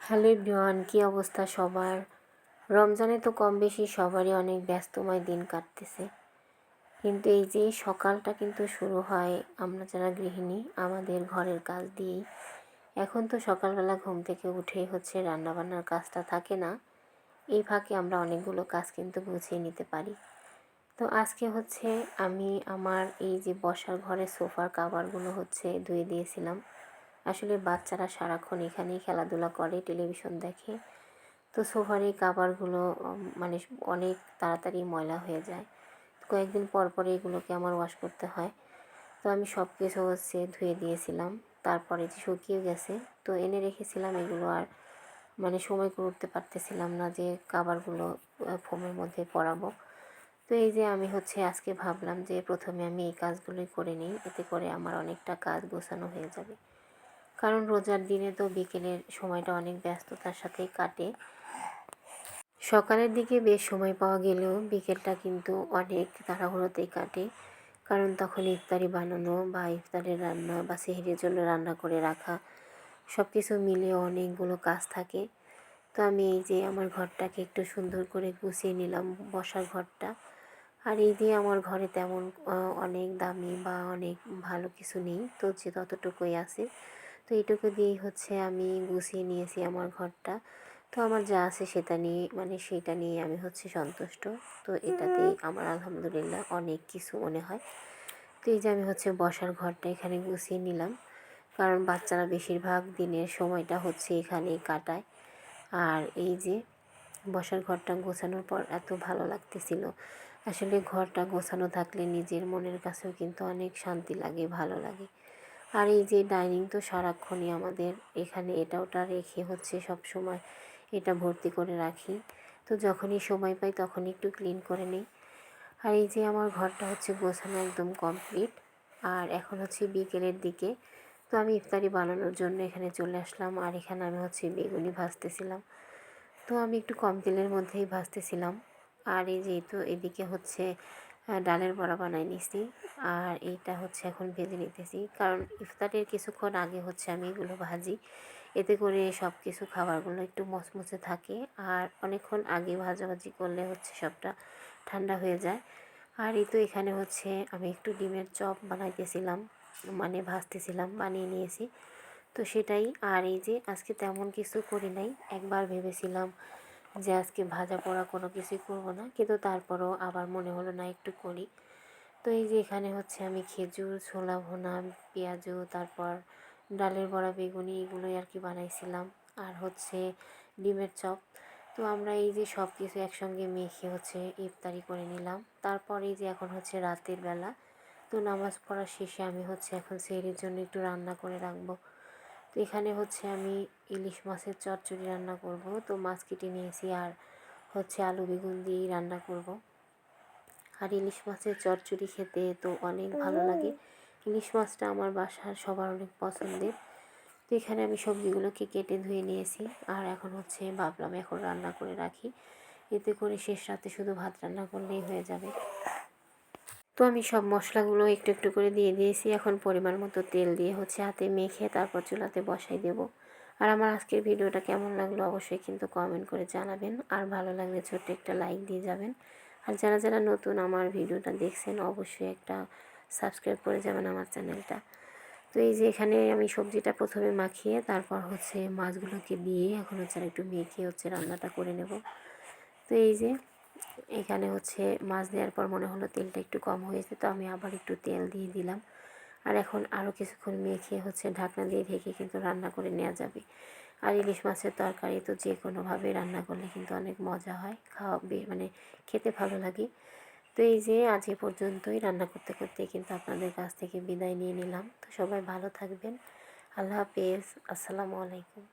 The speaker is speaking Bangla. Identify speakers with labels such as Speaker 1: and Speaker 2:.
Speaker 1: হ্যালো এভরিওয়ান, কী অবস্থা সবার? রমজানে তো কম বেশি সবারই অনেক ব্যস্তময় দিন কাটতেছে, কিন্তু এই যে সকালটা কিন্তু শুরু হয় আমরা যারা গৃহিণী আমাদের ঘরের কাজ দিয়েই। এখন তো সকালবেলা ঘুম থেকে উঠেই রান্নাবান্নার কাজটা থাকে না, এই ফাঁকে আমরা অনেকগুলো কাজ কিন্তু গুছিয়ে নিতে পারি। তো আজকে আমি আমার এই যে বসার ঘরে সোফার কাভারগুলো ধুয়ে দিয়েছিলাম। আসলে বাচ্চারা সারাক্ষণ এখানেই খেলাধুলা করে, টেলিভিশন দেখে। তো সোফার এই কাভারগুলো মানে অনেক তাড়াতাড়ি ময়লা হয়ে যায়। কয়েকদিন পর পরে এগুলোকে আমার ওয়াশ করতে হয়। তো আমি সব কিছু ধুয়ে দিয়েছিলাম। তারপরে যে শুকিয়ে গেছে, তো এনে রেখেছিলাম এগুলো। আর সময় করে উঠতে পারতেছিলাম না যে কাভারগুলো ফোমের মধ্যে পরাবো। তো এই যে আমি আজকে ভাবলাম যে প্রথমে আমি এই কাজগুলোই করে নিই, এতে করে আমার অনেকটা কাজ গোছানো হয়ে যাবে। কারণ রোজার দিনে তো বিকেলের সময়টা অনেক ব্যস্ততার সাথেই কাটে। সকালের দিকে বেশ সময় পাওয়া গেলেও বিকেলটা কিন্তু অনেক তাড়াহুড়োতেই কাটে। কারণ তখন ইফতারি বানানো বা ইফতারের রান্না বা সেহরির জন্য রান্না করে রাখা সব কিছু মিলিয়ে অনেকগুলো কাজ থাকে। তো আমি এই যে আমার ঘরটাকে একটু সুন্দর করে গুছিয়ে নিলাম, বসার ঘরটা। আর এই যে আমার ঘরে তেমন অনেক দামি বা অনেক ভালো কিছু নেই, তো যে ততটুকুই আছে, তো এইটুকু দিয়েই আমি গুছিয়ে নিয়েছি আমার ঘরটা। তো আমার যা আছে সেটা নিয়ে সেইটা নিয়ে আমি সন্তুষ্ট। তো এটাতেই আমার আলহামদুলিল্লাহ অনেক কিছু মনে হয়। তো এই যে আমি বসার ঘরটা এখানে গুছিয়ে নিলাম, কারণ বাচ্চারা বেশিরভাগ দিনের সময়টা এখানেই কাটায়। আর এই যে বসার ঘরটা গোছানোর পর এত ভালো লাগতেছিল। আসলে ঘরটা গোছানো থাকলে নিজের মনের কাছেও কিন্তু অনেক শান্তি লাগে, ভালো লাগে। আর এই যে ডাইনিং তো সারাক্ষণই আমাদের এখানে এটা ওটা রেখে সব সময় এটা ভর্তি করে রাখি। তো যখনই সময় পাই তখনই একটু ক্লিন করে নিই। আর এই যে আমার ঘরটা গোছানো একদম কমপ্লিট। আর এখন বিকেলের দিকে, তো আমি ইফতারি বানানোর জন্য এখানে চলে আসলাম। আর এখানে আমি বেগুনি ভাজতেছিলাম। তো আমি একটু কম তেলের মধ্যেই ভাজতেছিলাম। আর এই যেহেতু এদিকে ডালের বড়া বানাই নিছি, আর এইটা এখন ভেজে নিতেছি। কারণ ইফতারের কিছুক্ষণ আগে আমি এগুলো ভাজি, এতে করে সব কিছু খাবারগুলো একটু মচমচে থাকে। আর অনেকক্ষণ আগে ভাজাভাজি করলে সবটা ঠান্ডা হয়ে যায়। আর এই তো এখানে আমি একটু ডিমের চপ বানাইতেছিলাম, ভাজতেছিলাম, বানিয়ে নিয়েছি। তো সেটাই। আর এই যে আজকে তেমন কিছু করি নাই। একবার ভেবেছিলাম যে আজকে ভাজা পোড়া কোনো কিছুই করব না, কিন্তু তারপরও আবার মনে হলো না একটু করি। তো এই যে এখানে আমি খেজুর, ছোলা ভুনা, পেঁয়াজু, তারপর ডালের বড়া, বেগুনি এগুলোই আর কি বানাইছিলাম। আর ডিমের চপ। তো আমরা এই যে সব কিছু একসঙ্গে মেখে ইফতারি করে নিলাম। তারপর এই যে এখন রাতের বেলা, তো নামাজ পড়া শেষে আমি এখন সেহরির জন্য একটু রান্না করে রাখবো। তো এখানে আমি ইলিশ মাছের চচ্চড়ি রান্না করব। তো মাছ কেটে নিয়েছি, আর আলু বেগুন দিয়েই রান্না করব। আর ইলিশ মাছের চচ্চড়ি খেতে তো অনেক ভালো লাগে। ইলিশ মাছটা আমার বাসার সবার অনেক পছন্দের। তো এখানে আমি সবজিগুলোকে কেটে ধুয়ে নিয়েছি। আর এখন ভাবলাম এখন রান্না করে রাখি, এতে করে শেষ রাতে শুধু ভাত রান্না করলেই হয়ে যাবে। তো আমি সব মশলাগুলো একটু একটু করে দিয়ে দিয়েছি। এখন পরিমাণ মতো তেল দিয়ে হাতে মেখে তারপর চুলাতে বসাই দেব। আর আমার আজকের ভিডিওটা কেমন লাগলো অবশ্যই কিন্তু কমেন্ট করে জানাবেন। আর ভালো লাগলে ছোট্ট একটা লাইক দিয়ে যাবেন। আর যারা যারা নতুন আমার ভিডিওটা দেখছেন অবশ্যই একটা সাবস্ক্রাইব করে যাবেন আমার চ্যানেলটা। তো এই যে এখানে আমি সবজিটা প্রথমে মাখিয়ে তারপর মাছগুলোকে দিয়ে এখন আর একটু মেখে রান্নাটা করে নেব। তো এই যে এখানে মাছ দেওয়ার পর মনে হলো তেলটা একটু কম হয়েছে, তো আমি আবার একটু তেল দিয়ে দিলাম। আর এখন আরও কিছুক্ষণ মেখে ঢাকনা দিয়ে ঢেকে কিন্তু রান্না করে নেওয়া যাবে। আর ইলিশ মাছের তরকারি তো যে কোনোভাবে রান্না করলে কিন্তু অনেক মজা হয়, খেতে ভালো লাগে। তো এই যে আজ এ পর্যন্তই, রান্না করতে করতে কিন্তু আপনাদের কাছ থেকে বিদায় নিয়ে নিলাম। তো সবাই ভালো থাকবেন। আল্লাহ হাফেজ। আসসালামু আলাইকুম।